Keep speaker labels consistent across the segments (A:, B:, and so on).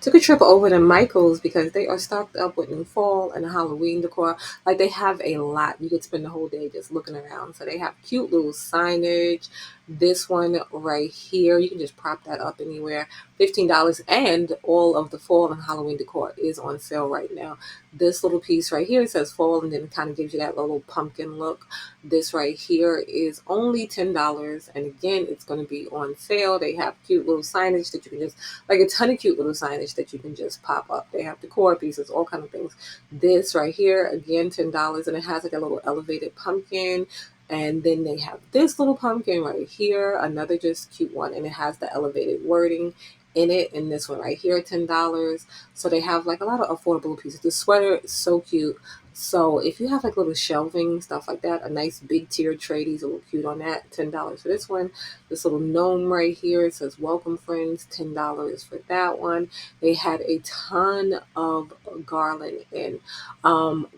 A: Took a trip over to Michael's because they are stocked up with new fall and Halloween decor. Like they have a lot. You could spend the whole day just looking around. So they have cute little signage. This one right here, you can just prop that up anywhere. $15, and all of the fall and Halloween decor is on sale right now. This little piece right here says fall and then it kind of gives you that little pumpkin look. This right here is only $10, and again it's going to be on sale. They have cute little signage that you can just, like a ton of cute little signage that you can just pop up. They have decor pieces, all kind of things. This right here, again, $10, and it has like a little elevated pumpkin. And then they have this little pumpkin right here, another just cute one, and it has the elevated wording in it. And this one right here, $10. So they have like a lot of affordable pieces. The sweater is so cute. So if you have like little shelving, stuff like that, a nice big tier tray, these are a little cute on that, $10 for this one. This little gnome right here, it says welcome friends, $10 for that one. They had a ton of garland, and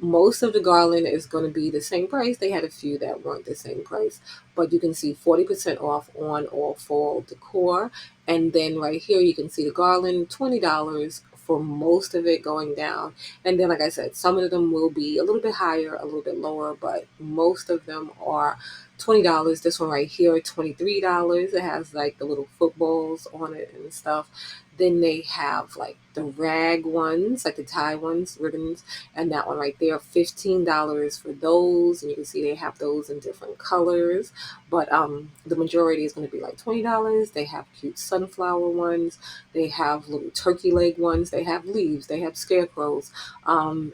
A: most of the garland is going to be the same price. They had a few that weren't the same price, but you can see 40% off on all fall decor. And then right here you can see the garland, $20 for most of it going down. And then like I said, some of them will be a little bit higher, a little bit lower, but most of them are $20. This one right here, $23. It has like the little footballs on it and stuff. Then they have like the rag ones, like the tie ones, ribbons, and that one right there, $15 for those. And you can see they have those in different colors. But the majority is going to be like $20. They have cute sunflower ones. They have little turkey leg ones. They have leaves. They have scarecrows.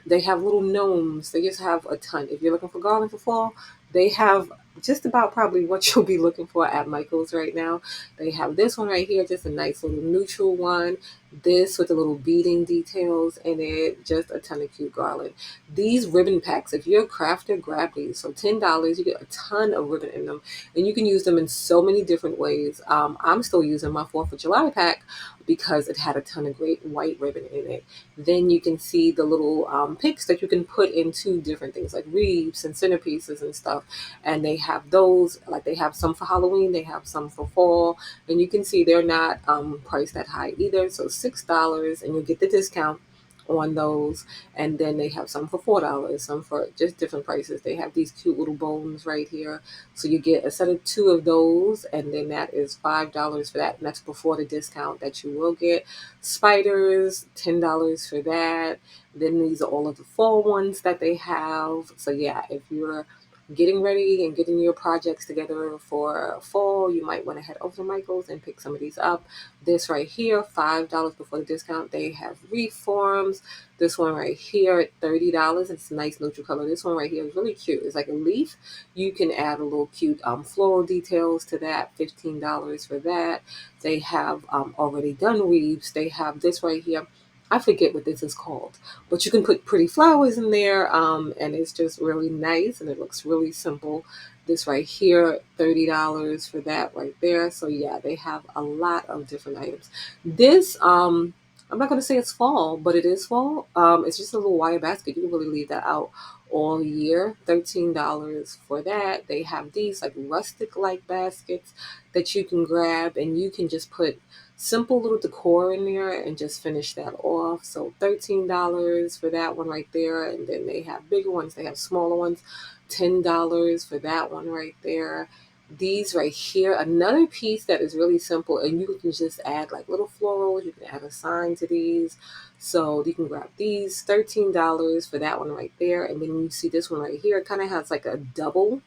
A: They have little gnomes. They just have a ton. If you're looking for garland for fall, they have just about probably what you'll be looking for at Michael's right now. They have this one right here, just a nice little neutral one. This with the little beading details in it, just a ton of cute garland. These ribbon packs, if you're a crafter, grab these. So $10, you get a ton of ribbon in them, and you can use them in so many different ways. I'm still using my 4th of July pack because it had a ton of great white ribbon in it. Then you can see the little picks that you can put into different things like wreaths and centerpieces and stuff. And they have those, like they have some for Halloween, they have some for fall, and you can see they're not priced that high either. So $6, and you'll get the discount on those. And then they have some for $4, some for just different prices. They have these cute little bones right here, so you get a set of 2 of those, and then that is $5 for that, and that's before the discount that you will get. Spiders, $10 for that. Then these are all of the fall ones that they have. So yeah, if you're getting ready and getting your projects together for fall, you might want to head over to Michael's and pick some of these up. This right here, $5 before the discount. They have wreath forms. This one right here at $30. It's a nice neutral color. This one right here is really cute. It's like a leaf. You can add a little cute floral details to that. $15 for that. They have already done wreaths. They have this right here. I forget what this is called, but you can put pretty flowers in there, and it's just really nice, and it looks really simple. This right here, $30 for that right there. So yeah, they have a lot of different items. This, I'm not going to say it's fall, but it is fall. It's just a little wire basket. You can really leave that out all year. $13 for that. They have these like rustic like baskets that you can grab, and you can just put simple little decor in there and just finish that off. So $13 for that one right there. And then they have bigger ones, they have smaller ones. $10 for that one right there. These right here, another piece that is really simple, and you can just add like little florals. You can add a sign to these. So you can grab these, $13 for that one right there. And then you see this one right here, it kind of has like a double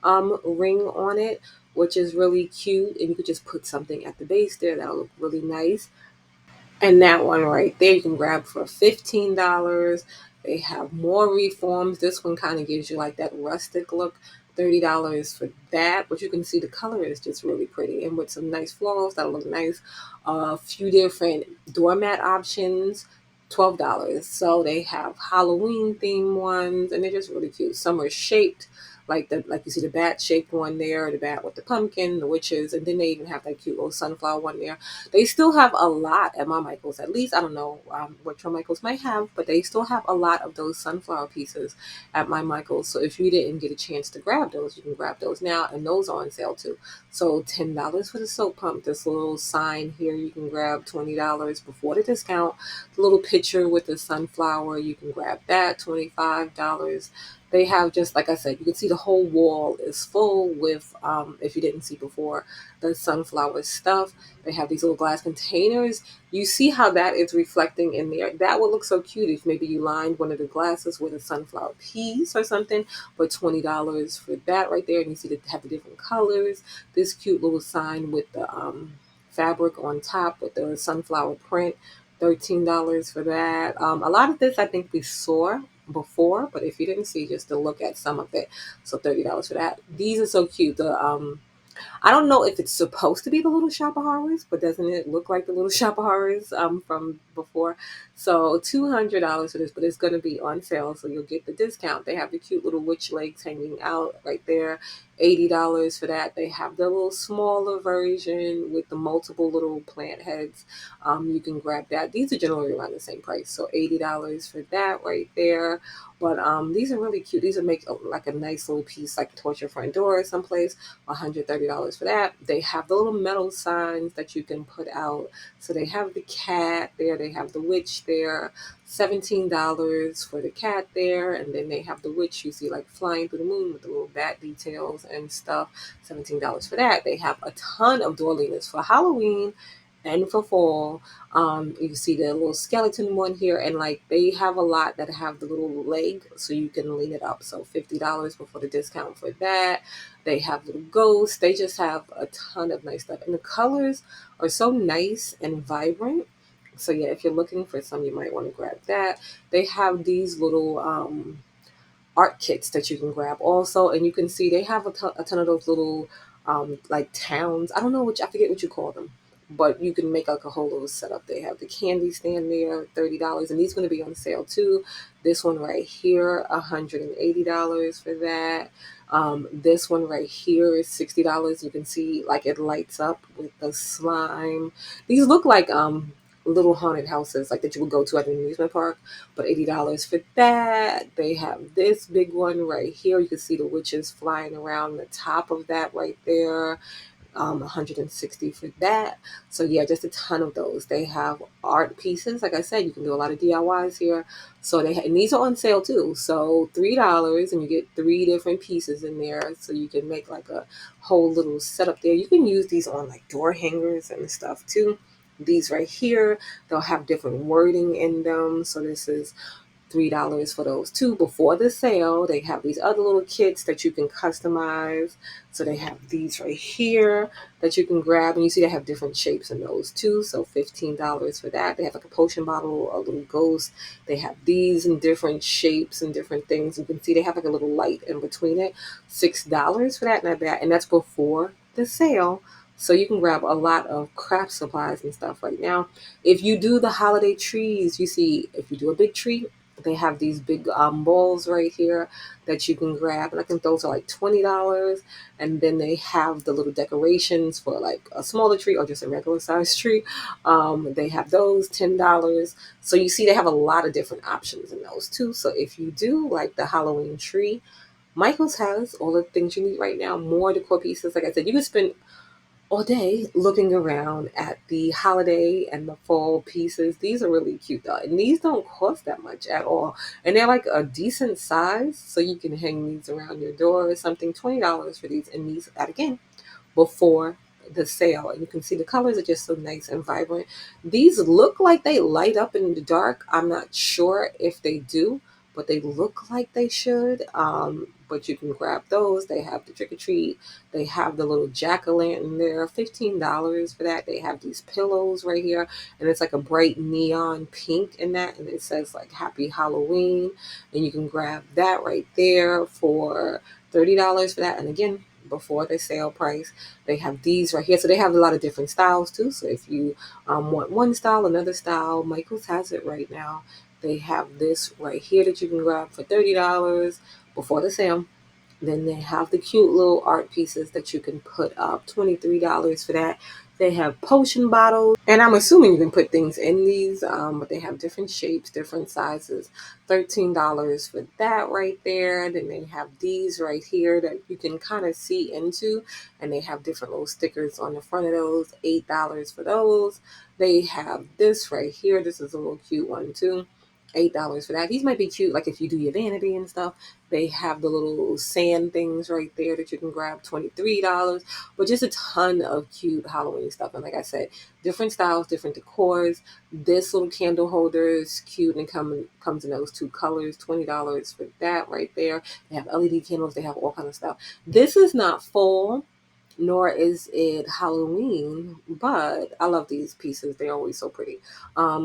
A: ring on it, which is really cute. And you could just put something at the base there that'll look really nice. And that one right there, you can grab for $15. They have more reforms. This one kind of gives you like that rustic look. $30 for that, but you can see the color is just really pretty, and with some nice florals that'll look nice. A few different doormat options, $12. So they have Halloween themed ones, and they're just really cute. Some are shaped like you see the bat shaped one there, the bat with the pumpkin, the witches, and then they even have that cute little sunflower one there. They still have a lot at my Michael's. At least I don't know what your Michael's might have, but they still have a lot of those sunflower pieces at my Michael's. So if you didn't get a chance to grab those, you can grab those now, and those are on sale too. So $10 for the soap pump. This little sign here you can grab $20 before the discount. The little picture with the sunflower you can grab that $25. They have, just like I said, you can see the whole wall is full with, if you didn't see before, the sunflower stuff. They have these little glass containers. You see how that is reflecting in there. That would look so cute if maybe you lined one of the glasses with a sunflower piece or something. But $20 for that right there. And you see they have the different colors. This cute little sign with the fabric on top with the sunflower print. $13 for that. A lot of this I think we saw before, but if you didn't see, just to look at some of it. So $30 for that. These are so cute. The I don't know if it's supposed to be the Little Shop of Horrors, but doesn't it look like the Little Shop of Horrors from before? So $200 for this, but it's going to be on sale, so you'll get the discount. They have the cute little witch legs hanging out right there. $80 for that. They have the little smaller version with the multiple little plant heads. You can grab that. These are generally around the same price, so $80 for that right there. But these are really cute. These will make like a nice little piece, like towards your front door or someplace. $130 for that. They have the little metal signs that you can put out. So they have the cat there, they have the witch there. $17 for the cat there, and then they have the witch you see like flying through the moon with the little bat details and stuff. $17 for that. They have a ton of door leaners for Halloween and for fall. You see the little skeleton one here, and like they have a lot that have the little leg so you can lean it up. So $50 before the discount for that. They have little ghosts. They just have a ton of nice stuff, and the colors are so nice and vibrant. So yeah, if you're looking for some, you might want to grab that. They have these little art kits that you can grab also, and you can see they have a ton of those little like towns. I don't know which, I forget what you call them, but you can make like a whole little setup. They have the candy stand there, $30, and these going to be on sale too. This one right here, $180 for that. This one right here is $60. You can see like it lights up with the slime. These look like little haunted houses like that you would go to at an amusement park, but $80 for that. They have this big one right here. You can see the witches flying around the top of that right there. 160 for that. So yeah, just a ton of those. They have art pieces. Like I said, you can do a lot of DIYs here. So and these are on sale too. So $3, and you get 3 different pieces in there. So you can make like a whole little setup there. You can use these on like door hangers and stuff too. These right here, they'll have different wording in them. So this is $3 for those two before the sale. They have these other little kits that you can customize. So they have these right here that you can grab, and you see they have different shapes in those too. So $15 for that. They have like a potion bottle, a little ghost. They have these in different shapes and different things. You can see they have like a little light in between it. $6 for that, not bad, and that's before the sale. So you can grab a lot of craft supplies and stuff right now. If you do the holiday trees, you see if you do a big tree, they have these big balls right here that you can grab, and I think those are like $20. And then they have the little decorations for like a smaller tree or just a regular size tree. They have those $10. So you see they have a lot of different options in those too. So if you do like the Halloween tree, Michael's has all the things you need right now. More decor pieces. Like I said, you could spend all day looking around at the holiday and the fall pieces. These are really cute though, and these don't cost that much at all, and they're like a decent size, so you can hang these around your door or something. $20 for these, and these that again before the sale, and you can see the colors are just so nice and vibrant. These look like they light up in the dark. I'm not sure if they do, but they look like they should. But you can grab those. They have the trick or treat. They have the little jack-o'-lantern there, $15 for that. They have these pillows right here, and it's like a bright neon pink in that, and it says like Happy Halloween, and you can grab that right there for $30 for that. And again, before the sale price. They have these right here. So they have a lot of different styles too. So if you want one style, another style, Michael's has it right now. They have this right here that you can grab for $30 before the sale. Then they have the cute little art pieces that you can put up, $23 for that. They have potion bottles, and I'm assuming you can put things in these, but they have different shapes, different sizes. $13 for that right there. Then they have these right here that you can kind of see into, and they have different little stickers on the front of those. $8 for those. They have this right here. This is a little cute one too. $8 for that. These might be cute, like if you do your vanity and stuff. They have the little sand things right there that you can grab, $23. But just a ton of cute Halloween stuff. And like I said, different styles, different decors. This little candle holder is cute and comes in those two colors, $20 for that right there. They have LED candles, they have all kind of stuff. This is not full, nor is it Halloween, but I love these pieces. They're always so pretty.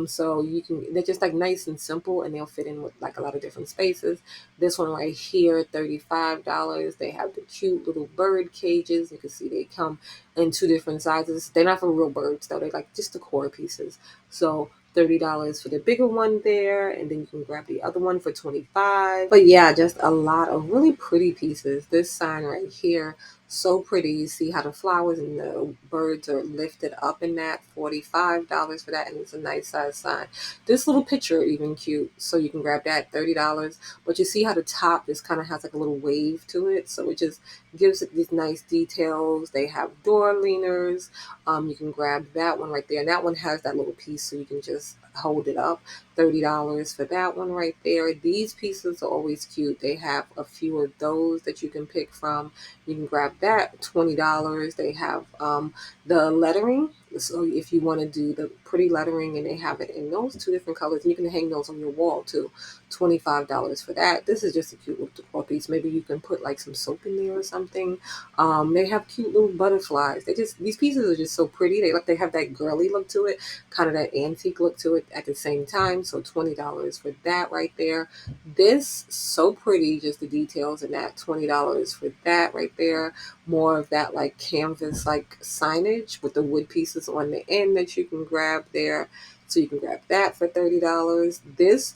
A: So you can, they're just like nice and simple, and they'll fit in with like a lot of different spaces. This one right here, $35. They have the cute little bird cages. You can see they come in two different sizes. They're not for real birds though. They're like just decor pieces. So $30 for the bigger one there, and then you can grab the other one for 25. But yeah, just a lot of really pretty pieces. This sign right here, so pretty. You see how the flowers and the birds are lifted up in that. $45 for that, and it's a nice size sign. This little picture even cute, so you can grab that, $30. But you see how the top just kind of has like a little wave to it, so it just gives it these nice details. They have door leaners. You can grab that one right there, and that one has that little piece, so you can just hold it up. $30 for that one right there. These pieces are always cute. They have a few of those that you can pick from. You can grab that, $20. They have the lettering. So if you want to do the pretty lettering, and they have it in those two different colors, and you can hang those on your wall too. $25 for that. This is just a cute little decor piece. Maybe you can put like some soap in there or something. They have cute little butterflies. These pieces are just so pretty. They have that girly look to it, kind of that antique look to it at the same time. So $20 for that right there. This so pretty, just the details in that. $20 for that right there. More of that like canvas like signage with the wood pieces on the end that you can grab there. So you can grab that for $30. This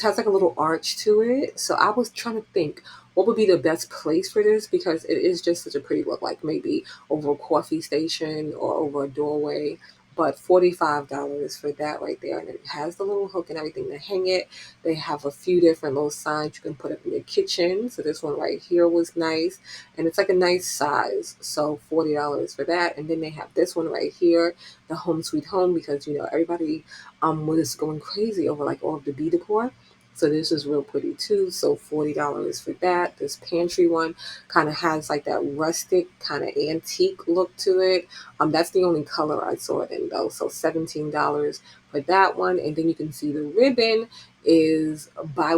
A: has like a little arch to it. So I was trying to think what would be the best place for this, because it is just such a pretty look, like maybe over a coffee station or over a doorway. But $45 for that right there. And it has the little hook and everything to hang it. They have a few different little signs you can put up in your kitchen. So this one right here was nice. And it's like a nice size. So $40 for that. And then they have this one right here, the Home Sweet Home, because everybody was going crazy over like all of the bee decor. So this is real pretty too. So $40 for that. This pantry one kind of has like that rustic kind of antique look to it. That's the only color I saw it in though. So $17 for that one. And then you can see the ribbon is buy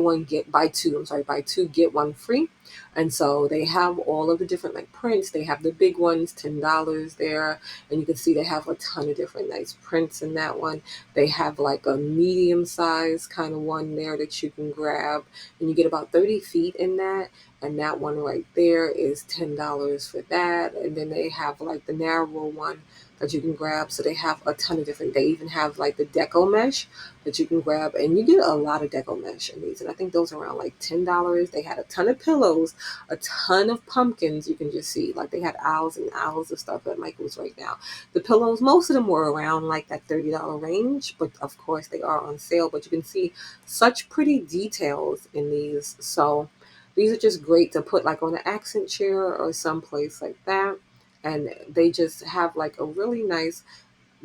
A: two get one free. And so they have all of the different like prints. They have the big ones, $10 there. And you can see they have a ton of different nice prints in that one. They have like a medium size kind of one there that you can grab. And you get about 30 feet in that. And that one right there is $10 for that. And then they have like the narrower one that you can grab. So they have a ton of different, they even have like the deco mesh that you can grab. And you get a lot of deco mesh in these. And I think those are around like $10. They had a ton of pillows, a ton of pumpkins. You can just see like they had owls and owls of stuff at Michael's right now. The pillows, most of them were around like that $30 range, but of course they are on sale. But you can see such pretty details in these. So these are just great to put like on an accent chair or someplace like that. And they just have like a really nice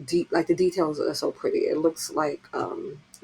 A: deep, like the details are so pretty. It looks like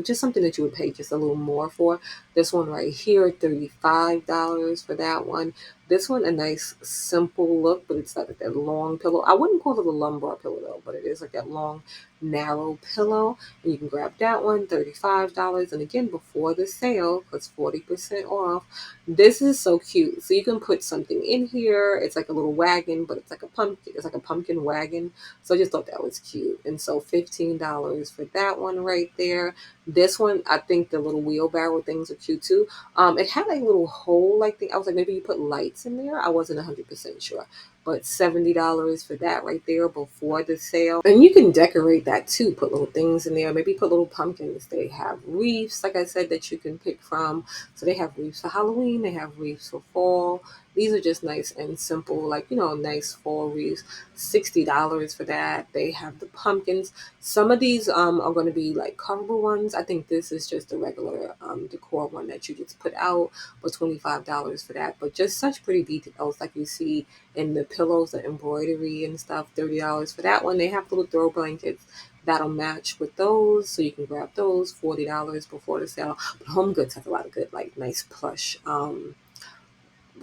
A: just something that you would pay just a little more for. This one right here, $35 for that one. This one, a nice simple look, but it's like that long pillow. I wouldn't call it a lumbar pillow though, but it is like that long narrow pillow. And you can grab that one, $35. And again, before the sale, because 40% off. This is so cute. So you can put something in here. It's like a little wagon, but it's like a pumpkin. It's like a pumpkin wagon. So I just thought that was cute. And so $15 for that one right there. This one, I think the little wheelbarrow things are cute too. It had a little hole like I was like, maybe you put lights in there. I wasn't 100% sure. but $70 for that right there before the sale. And you can decorate that too, put little things in there, maybe put little pumpkins. They have wreaths, like I said, that you can pick from. So they have wreaths for Halloween, they have wreaths for fall. These are just nice and simple, like, nice fall wreaths. $60 for that. They have the pumpkins. Some of these are going to be like coverable ones. I think this is just a regular decor one that you just put out, but $25 for that. But just such pretty details, like you see in the pillows, the embroidery and stuff. $30 for that one. They have little throw blankets that'll match with those, so you can grab those. $40 before the sale. But Home Goods has a lot of good, like, nice plush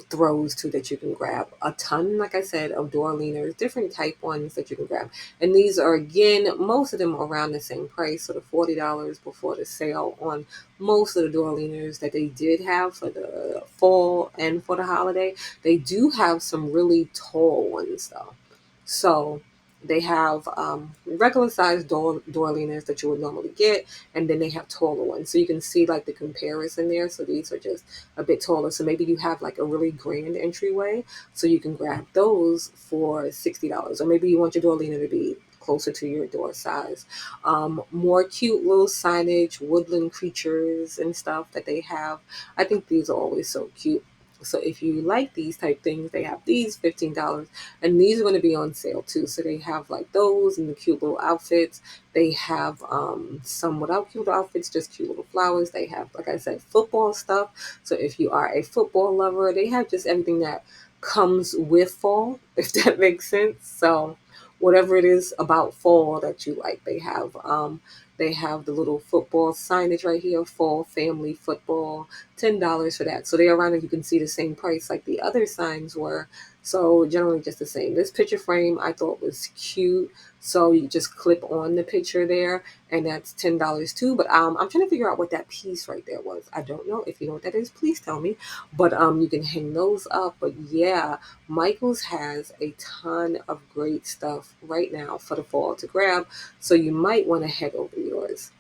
A: throws too that you can grab. A ton, like I said, of door leaners, different type ones that you can grab. And these are, again, most of them are around the same price. So the $40 before the sale on most of the door leaners that they did have for the fall and for the holiday. They do have some really tall ones though. So they have regular sized door leaners that you would normally get, and then they have taller ones. So you can see like the comparison there. So these are just a bit taller. So maybe you have like a really grand entryway, so you can grab those for $60. Or maybe you want your door leaner to be closer to your door size. More cute little signage, woodland creatures and stuff that they have. I think these are always so cute. So if you like these type things, they have these $15, and these are going to be on sale too. So they have like those and the cute little outfits. They have some without cute outfits, just cute little flowers. They have, like I said, football stuff. So if you are a football lover, they have just everything that comes with fall, if that makes sense. So whatever it is about fall that you like, they have. They have the little football signage right here, fall family football, $10 for that. So they're around, and you can see the same price like the other signs were. So generally just the same. This picture frame I thought was cute. So you just clip on the picture there, and that's $10 too. But I'm trying to figure out what that piece right there was. I don't know. If you know what that is, please tell me. But you can hang those up. But yeah, Michael's has a ton of great stuff right now for the fall to grab. So you might want to head over yours.